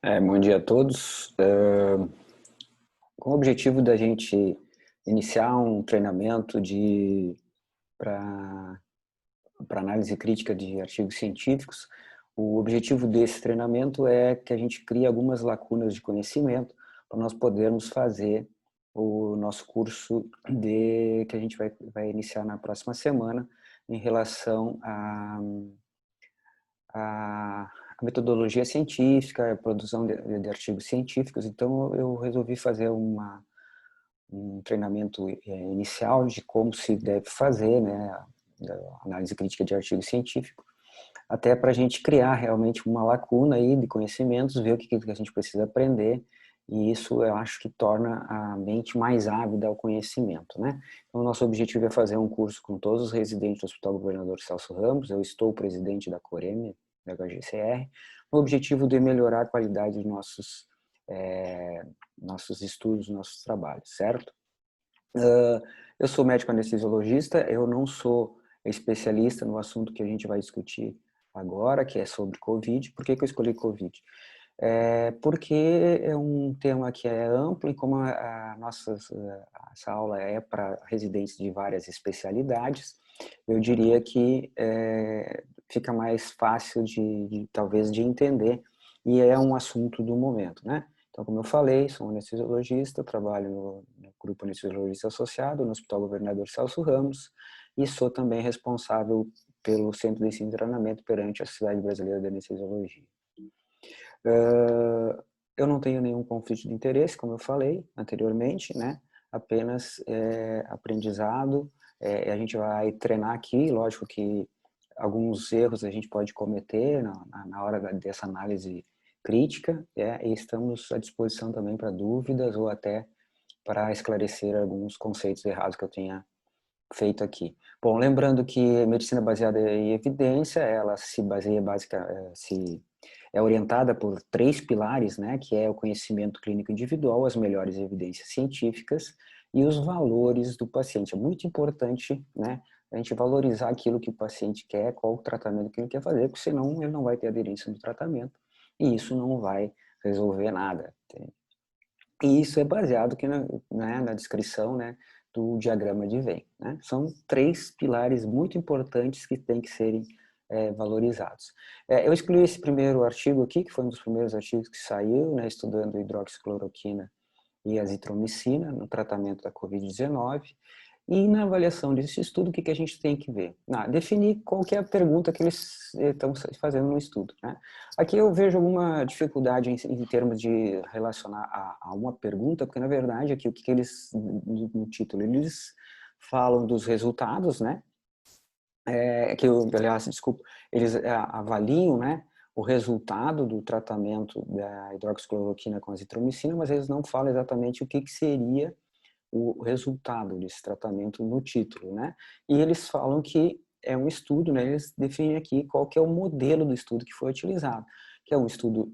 Bom dia a todos. Com o objetivo da gente iniciar um treinamento para análise crítica de artigos científicos, o objetivo desse treinamento é que a gente crie algumas lacunas de conhecimento para nós podermos fazer o nosso curso que a gente vai iniciar na próxima semana em relação a metodologia científica, a produção de artigos científicos. Então, eu resolvi fazer um treinamento inicial de como se deve fazer, né, a análise crítica de artigo científico, até para a gente criar realmente uma lacuna aí de conhecimentos, ver o que a gente precisa aprender, e isso eu acho que torna a mente mais ávida ao conhecimento, né? Então, o nosso objetivo é fazer um curso com todos os residentes do Hospital Governador Celso Ramos. Eu estou presidente da Coreme, da HGCR, o objetivo de melhorar a qualidade dos nossos estudos, nossos trabalhos, certo? Eu sou médico anestesiologista, eu não sou especialista no assunto que a gente vai discutir agora, que é sobre Covid. Por que eu escolhi Covid? Porque é um tema que é amplo, e como essa aula é para residentes de várias especialidades, eu diria que fica mais fácil talvez de entender, e é um assunto do momento, né? Então, como eu falei, sou anestesiologista, trabalho no Grupo Anestesiologista Associado, no Hospital Governador Celso Ramos, e sou também responsável pelo Centro de Ensino e Treinamento perante a Sociedade Brasileira de Anestesiologia. Eu não tenho nenhum conflito de interesse, como eu falei anteriormente, né? Apenas aprendizado. A gente vai treinar aqui, lógico que alguns erros a gente pode cometer na hora dessa análise crítica, e estamos à disposição também para dúvidas ou até para esclarecer alguns conceitos errados que eu tenha feito aqui. Bom, lembrando que a medicina baseada em evidência, ela se baseia é orientada por três pilares, né, que é o conhecimento clínico individual, as melhores evidências científicas e os valores do paciente. É muito importante, né, a gente valorizar aquilo que o paciente quer, qual o tratamento que ele quer fazer, porque senão ele não vai ter aderência no tratamento e isso não vai resolver nada. E isso é baseado aqui na descrição, né, do diagrama de Venn, né? São três pilares muito importantes que têm que serem valorizados. Eu escolhi esse primeiro artigo aqui, que foi um dos primeiros artigos que saiu, né, estudando hidroxicloroquina e azitromicina no tratamento da Covid-19. E na avaliação desse estudo, o que a gente tem que ver? Definir qual que é a pergunta que eles estão fazendo no estudo, né? Aqui eu vejo alguma dificuldade em termos de relacionar a uma pergunta, porque na verdade aqui o que eles, no título, eles falam dos resultados, né? Aliás, desculpa, eles avaliam, né, o resultado do tratamento da hidroxicloroquina com azitromicina, mas eles não falam exatamente o que seria o resultado desse tratamento no título, né? E eles falam que é um estudo, né? Eles definem aqui qual que é o modelo do estudo que foi utilizado, que é um estudo,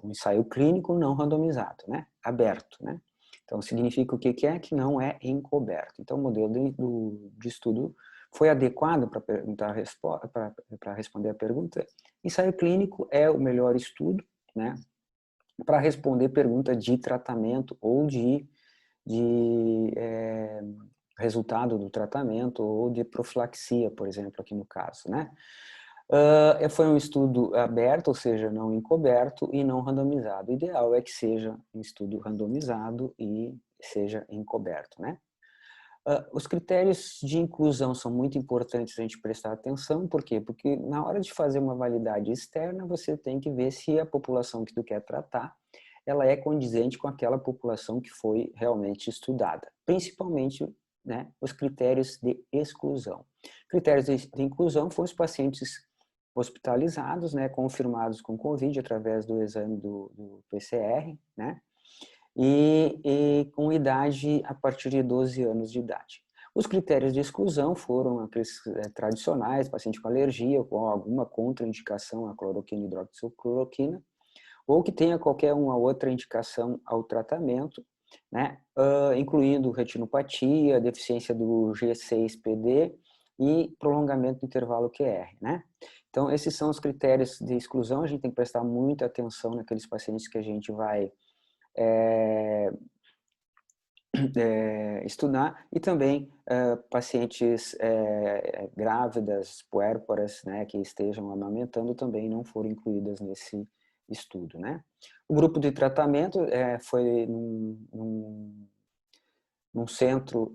um ensaio clínico não randomizado, né? Aberto, né? Então, significa o que é que não é encoberto. Então, o modelo de estudo foi adequado para responder a pergunta. Ensaio clínico é o melhor estudo, né, para responder pergunta de tratamento ou de resultado do tratamento ou de profilaxia, por exemplo, aqui no caso, né? Foi um estudo aberto, ou seja, não encoberto e não randomizado. O ideal é que seja um estudo randomizado e seja encoberto, né? Os critérios de inclusão são muito importantes a gente prestar atenção. Por quê? Porque na hora de fazer uma validade externa, você tem que ver se a população que tu quer tratar, ela é condizente com aquela população que foi realmente estudada. Principalmente, né, os critérios de exclusão. Critérios de inclusão foram os pacientes hospitalizados, né, confirmados com Covid através do exame do PCR, né, e com idade a partir de 12 anos de idade. Os critérios de exclusão foram aqueles tradicionais: paciente com alergia ou com alguma contraindicação à cloroquina e hidroxicloroquina, ou que tenha qualquer uma outra indicação ao tratamento, né, incluindo retinopatia, deficiência do G6PD e prolongamento do intervalo QR, né? Então, esses são os critérios de exclusão. A gente tem que prestar muita atenção naqueles pacientes que a gente vai estudar, e também pacientes grávidas, puérperas, né, que estejam amamentando, também não foram incluídas nesse estudo, né. O grupo de tratamento foi num centro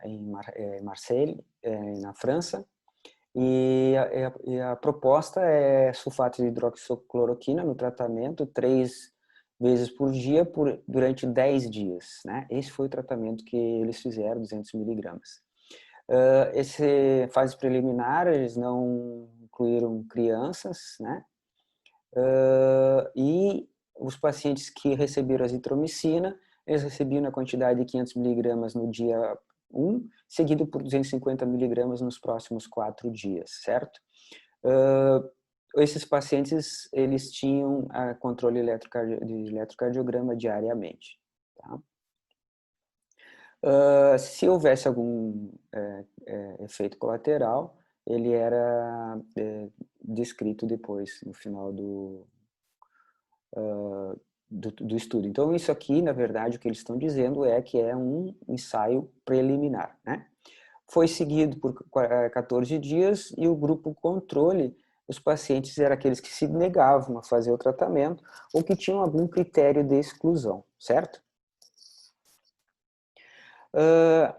em Marseille, na França, e a proposta é sulfato de hidroxicloroquina no tratamento 3 vezes por dia durante 10 dias, né? Esse foi o tratamento que eles fizeram, 200 miligramas. Esse fase preliminar, eles não incluíram crianças, né? E os pacientes que receberam azitromicina, eles recebiam na quantidade de 500 miligramas no dia 1, seguido por 250 miligramas nos próximos 4 dias, certo? Esses pacientes, eles tinham controle de eletrocardiograma diariamente. Tá? Se houvesse algum efeito colateral, ele era descrito depois, no final do estudo. Então, isso aqui, na verdade, o que eles estão dizendo é que é um ensaio preliminar, né? Foi seguido por 14 dias e o grupo controle, os pacientes eram aqueles que se negavam a fazer o tratamento ou que tinham algum critério de exclusão, certo?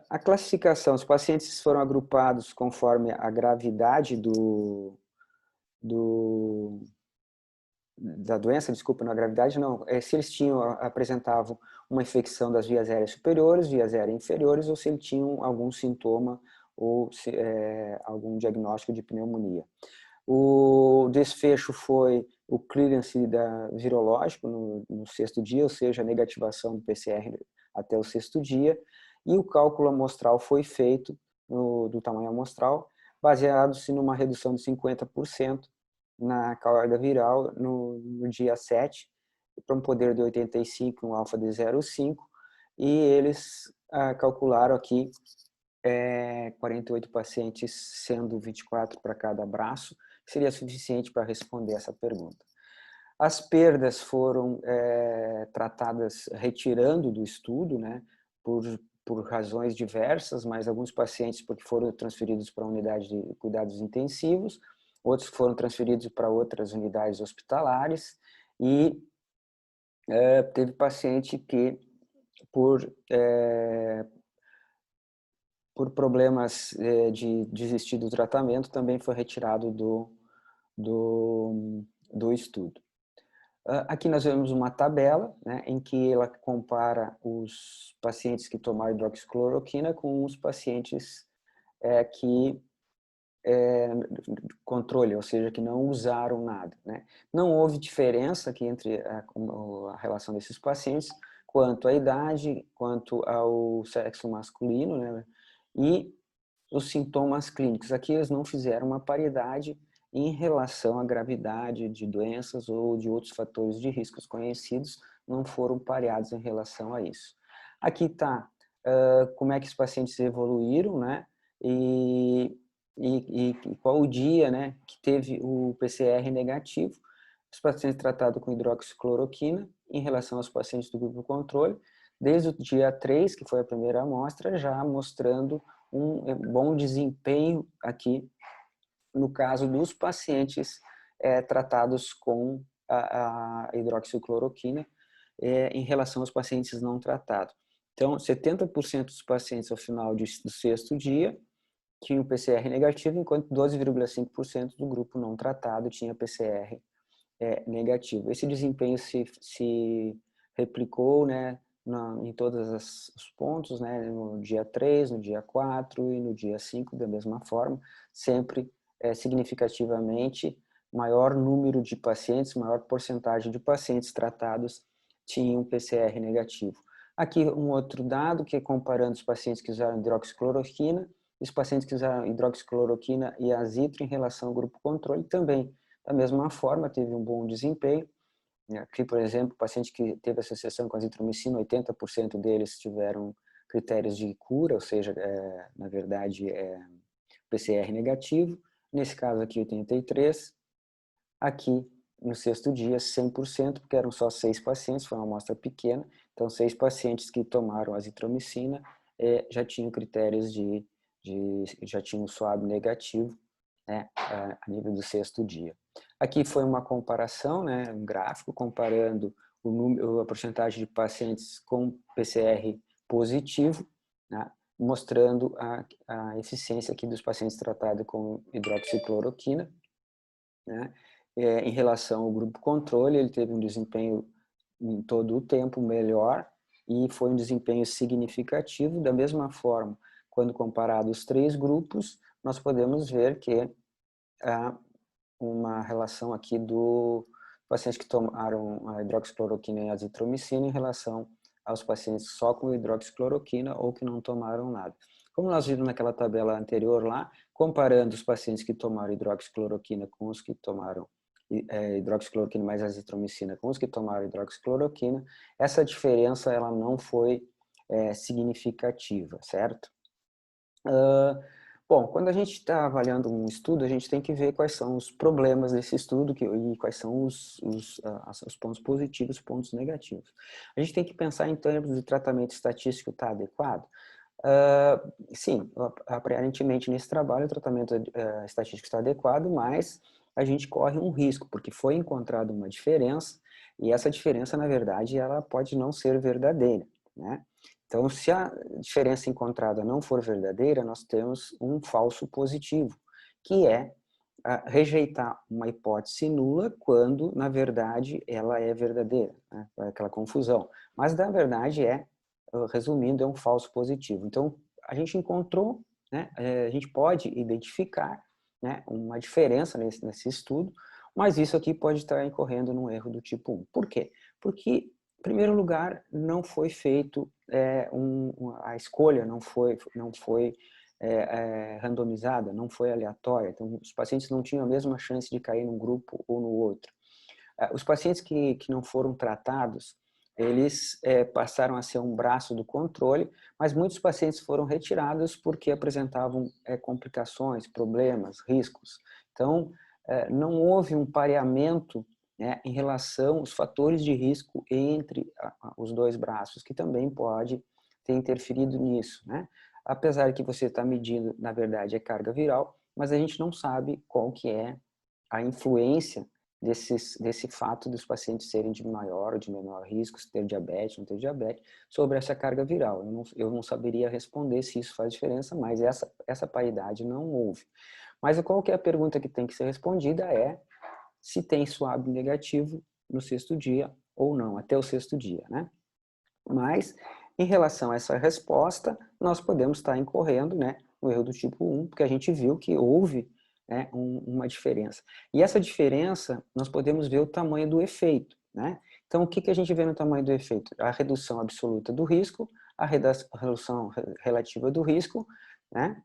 A classificação, os pacientes foram agrupados conforme a gravidade da doença, desculpa, na gravidade não, se eles apresentavam uma infecção das vias aéreas superiores, vias aéreas inferiores, ou se eles tinham algum sintoma ou algum diagnóstico de pneumonia. O desfecho foi o clearance virológico no 6º dia, ou seja, a negativação do PCR até o 6º dia, e o cálculo amostral foi feito do tamanho amostral, baseado-se numa redução de 50% na carga viral no dia 7, para um poder de 85, um alfa de 0,5, e eles calcularam aqui 48 pacientes, sendo 24 para cada braço, seria suficiente para responder essa pergunta. As perdas foram tratadas retirando do estudo, né, por razões diversas, mas alguns pacientes porque foram transferidos para a unidade de cuidados intensivos, outros foram transferidos para outras unidades hospitalares, e teve paciente que, por problemas de desistir do tratamento, também foi retirado do estudo. Aqui nós vemos uma tabela, né, em que ela compara os pacientes que tomaram hidroxicloroquina com os pacientes que controle, ou seja, que não usaram nada, né? Não houve diferença aqui entre a relação desses pacientes quanto à idade, quanto ao sexo masculino, né? E os sintomas clínicos. Aqui eles não fizeram uma paridade em relação à gravidade de doenças ou de outros fatores de riscos conhecidos, não foram pareados em relação a isso. Aqui está como é que os pacientes evoluíram, né? E qual o dia, né, que teve o PCR negativo, os pacientes tratados com hidroxicloroquina em relação aos pacientes do grupo controle, desde o dia 3, que foi a primeira amostra, já mostrando um bom desempenho aqui no caso dos pacientes tratados com a hidroxicloroquina em relação aos pacientes não tratados. Então, 70% dos pacientes ao final do 6º dia tinha o PCR negativo, enquanto 12,5% do grupo não tratado tinha PCR negativo. Esse desempenho se replicou, né, em todos os pontos, né, no dia 3, no dia 4 e no dia 5, da mesma forma, sempre significativamente maior número de pacientes, maior porcentagem de pacientes tratados tinham PCR negativo. Aqui um outro dado, que é comparando os pacientes que usaram hidroxicloroquina, os pacientes que usaram hidroxicloroquina e azitro em relação ao grupo controle também, da mesma forma, teve um bom desempenho. Aqui, por exemplo, o paciente que teve associação com azitromicina, 80% deles tiveram critérios de cura, ou seja, na verdade, PCR negativo. nesse caso aqui 83%, aqui no sexto dia 100%, porque eram só 6 pacientes, foi uma amostra pequena, então 6 pacientes que tomaram azitromicina já tinham critérios já tinham um SWAB negativo, né, a nível do sexto dia. Aqui foi uma comparação, né, um gráfico comparando a porcentagem de pacientes com PCR positivo, né, mostrando a eficiência aqui dos pacientes tratados com hidroxicloroquina, né. Em relação ao grupo controle, ele teve um desempenho em todo o tempo melhor e foi um desempenho significativo. Da mesma forma, quando comparado os 3 grupos, nós podemos ver que há uma relação aqui do pacientes que tomaram a hidroxicloroquina e azitromicina em relação aos pacientes só com hidroxicloroquina ou que não tomaram nada. Como nós vimos naquela tabela anterior lá, comparando os pacientes que tomaram hidroxicloroquina com os que tomaram hidroxicloroquina mais azitromicina com os que tomaram hidroxicloroquina, essa diferença ela não foi significativa, certo? Bom, quando a gente está avaliando um estudo, a gente tem que ver quais são os problemas desse estudo e quais são os pontos positivos e os pontos negativos. A gente tem que pensar em termos de tratamento estatístico está adequado? Sim, aparentemente nesse trabalho o tratamento estatístico está adequado, mas a gente corre um risco, porque foi encontrada uma diferença, e essa diferença, na verdade, ela pode não ser verdadeira, né? Então, se a diferença encontrada não for verdadeira, nós temos um falso positivo, que é rejeitar uma hipótese nula quando, na verdade, ela é verdadeira, né? Aquela confusão. Mas, na verdade, resumindo, é um falso positivo. Então, a gente encontrou, né, a gente pode identificar, né, uma diferença nesse estudo, mas isso aqui pode estar incorrendo num erro do tipo 1. Por quê? Porque, em primeiro lugar, não foi feito, a escolha não foi randomizada, não foi aleatória. Então, os pacientes não tinham a mesma chance de cair num grupo ou no outro. Os pacientes que não foram tratados, eles passaram a ser um braço do controle, mas muitos pacientes foram retirados porque apresentavam complicações, problemas, riscos. Então, não houve um pareamento, né, em relação aos fatores de risco entre os 2 braços, que também pode ter interferido nisso, né? Apesar que você está medindo, na verdade, carga viral, mas a gente não sabe qual que é a influência desse fato dos pacientes serem de maior ou de menor risco, se ter diabetes, não ter diabetes, sobre essa carga viral. Eu não saberia responder se isso faz diferença, mas essa paridade não houve. Mas qual que é a pergunta que tem que ser respondida é se tem SWAB negativo no sexto dia ou não, até o sexto dia, né? Mas, em relação a essa resposta, nós podemos estar incorrendo, né, no erro do tipo 1, porque a gente viu que houve, né, uma diferença. E essa diferença, nós podemos ver o tamanho do efeito, né? Então, o que a gente vê no tamanho do efeito? A redução absoluta do risco, a redução relativa do risco, né?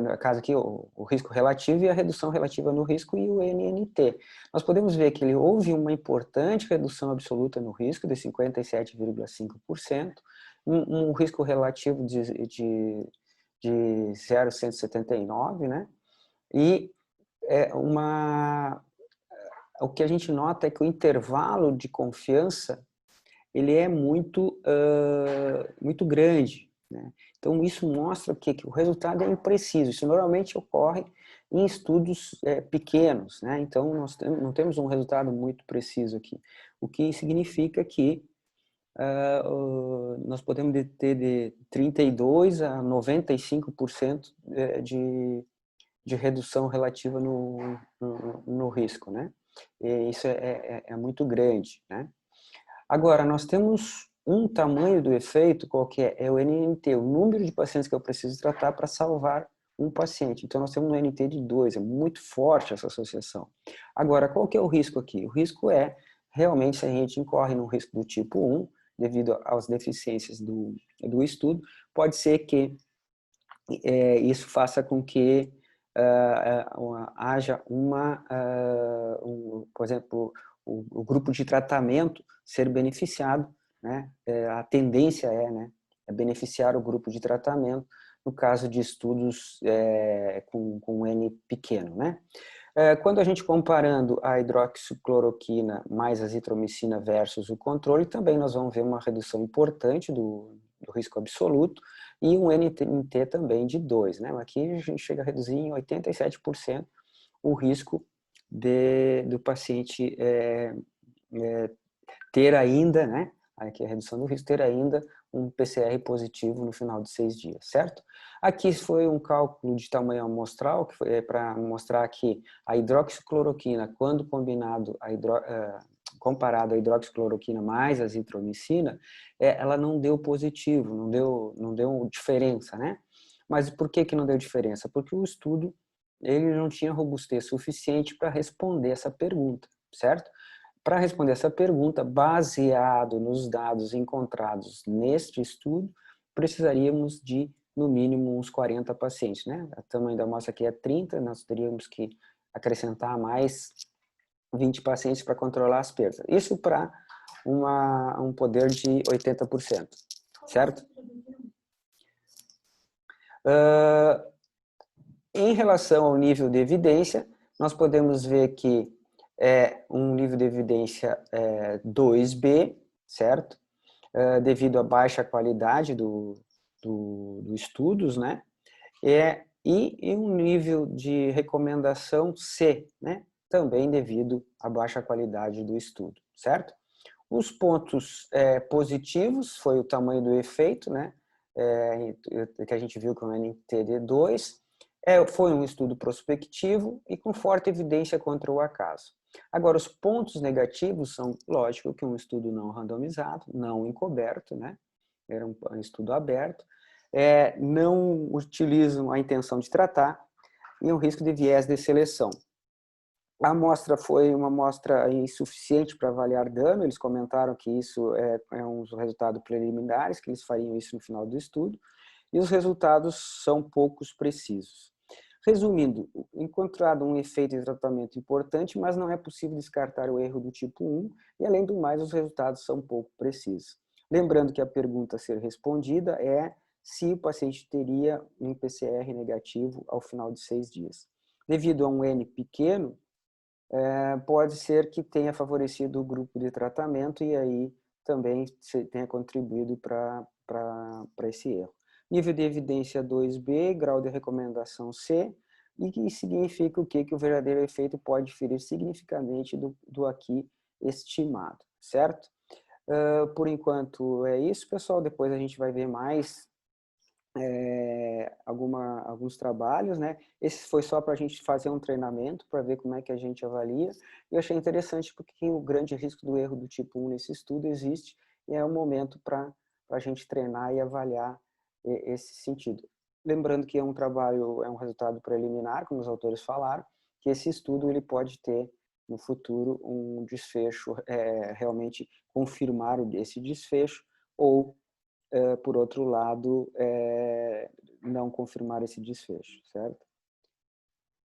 No caso aqui, o risco relativo e a redução relativa no risco e o NNT. Nós podemos ver que houve uma importante redução absoluta no risco, de 57,5%, um risco relativo de 0,179, né? E o que a gente nota é que o intervalo de confiança ele é muito grande, né? Então, isso mostra que o resultado é impreciso. Isso normalmente ocorre em estudos pequenos, né? Então, nós não temos um resultado muito preciso aqui. O que significa que nós podemos ter de 32% a 95% de redução relativa no risco, né? E isso é muito grande, né? Agora, nós temos um tamanho do efeito, qual que é? É o NNT, o número de pacientes que eu preciso tratar para salvar um paciente. Então, nós temos um NNT de 2, é muito forte essa associação. Agora, qual que é o risco aqui? O risco é, realmente, se a gente incorre no risco do tipo 1, devido às deficiências do estudo, pode ser que isso faça com que haja por exemplo, o grupo de tratamento ser beneficiado, né? A tendência né, é beneficiar o grupo de tratamento no caso de estudos com N pequeno, né? Quando a gente comparando a hidroxicloroquina mais azitromicina versus o controle, também nós vamos ver uma redução importante do risco absoluto e um NT também de 2, né? Aqui a gente chega a reduzir em 87% o risco do paciente ter ainda, né? Aqui a redução do risco, ter ainda um PCR positivo no final de 6 dias, certo? Aqui foi um cálculo de tamanho amostral, que foi para mostrar que a hidroxicloroquina, quando comparado à hidroxicloroquina mais azitromicina, ela não deu positivo, não deu diferença, né? Mas por que não deu diferença? Porque o estudo ele não tinha robustez suficiente para responder essa pergunta, certo? Para responder essa pergunta, baseado nos dados encontrados neste estudo, precisaríamos de, no mínimo, uns 40 pacientes, né? O tamanho da amostra aqui é 30, nós teríamos que acrescentar mais 20 pacientes para controlar as perdas. Isso para um poder de 80%, certo? Em relação ao nível de evidência, nós podemos ver que é um nível de evidência 2B, certo? Devido à baixa qualidade do estudos, né? E um nível de recomendação C, né? Também devido à baixa qualidade do estudo, certo? Os pontos positivos foi o tamanho do efeito, né? Que a gente viu com o NTD2, foi um estudo prospectivo e com forte evidência contra o acaso. Agora, os pontos negativos são, lógico, que um estudo não randomizado, não encoberto, né? Era um estudo aberto, não utilizam a intenção de tratar e um risco de viés de seleção. A amostra foi uma amostra insuficiente para avaliar dano, eles comentaram que isso é um resultado preliminares, que eles fariam isso no final do estudo, e os resultados são poucos precisos. Resumindo, encontrado um efeito de tratamento importante, mas não é possível descartar o erro do tipo 1, e além do mais, os resultados são pouco precisos. Lembrando que a pergunta a ser respondida é se o paciente teria um PCR negativo ao final de 6 dias. Devido a um N pequeno, pode ser que tenha favorecido o grupo de tratamento e aí também tenha contribuído para esse erro. Nível de evidência 2B, grau de recomendação C, e que significa o quê? Que o verdadeiro efeito pode diferir significativamente do aqui estimado, certo? Por enquanto é isso, pessoal. Depois a gente vai ver mais alguns trabalhos, né? Esse foi só para a gente fazer um treinamento, para ver como é que a gente avalia. E eu achei interessante porque o grande risco do erro do tipo 1 nesse estudo existe e é um momento para a gente treinar e avaliar esse sentido. Lembrando que é um trabalho, é um resultado preliminar, como os autores falaram, que esse estudo ele pode ter no futuro um desfecho, realmente confirmar esse desfecho ou por outro lado, não confirmar esse desfecho, certo?